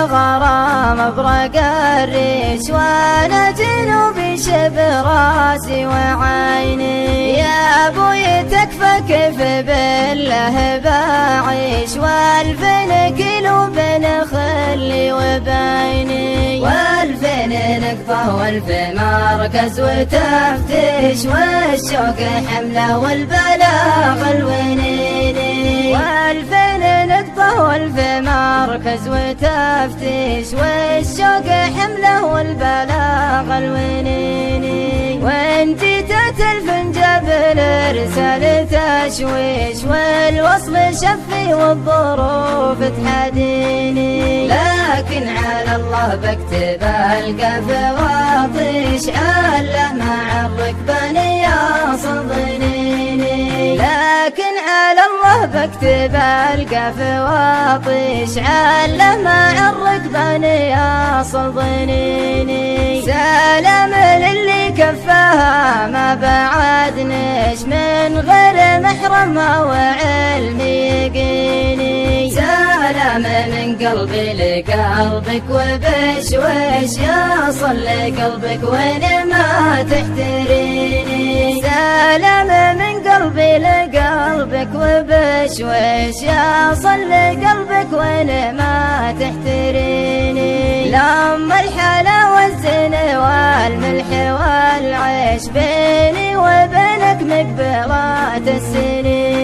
غرام ابرق الريش، وانا جنوبي شب راسي وعيني. يا ابوي تكفى كيف بالله بعيش، والفين كيلو بين خلي وبيني، والفين نقطة والف مركز وتفتيش، والشوق حمله والبلاغ الونيني. والفين نقطة والف مركز وتفتيش، والشوق حمله والبلاغ الونيني. وان جيت الفنجاب رسالة تشويش، والوصل شفي والظروف تحديني. لكن على الله بكتب القف واطيش، على مع الركبان يا صدنيني. لكن على الله بكتب القف واطيش، على مع الركبان يا صدنيني. سلام للي كفاها ما بعدنيش، من غير محرم وعلم يقيني. سلام من قلبي لقلبك وبشويش، يصل قلبك وين ما تحتريني. سلام من قلبي لقلبك وبشويش، يصل قلبك وين ما تحتريني. لما الحلا والزين والملح والعيش، بيني وبينك مقبرات السنين.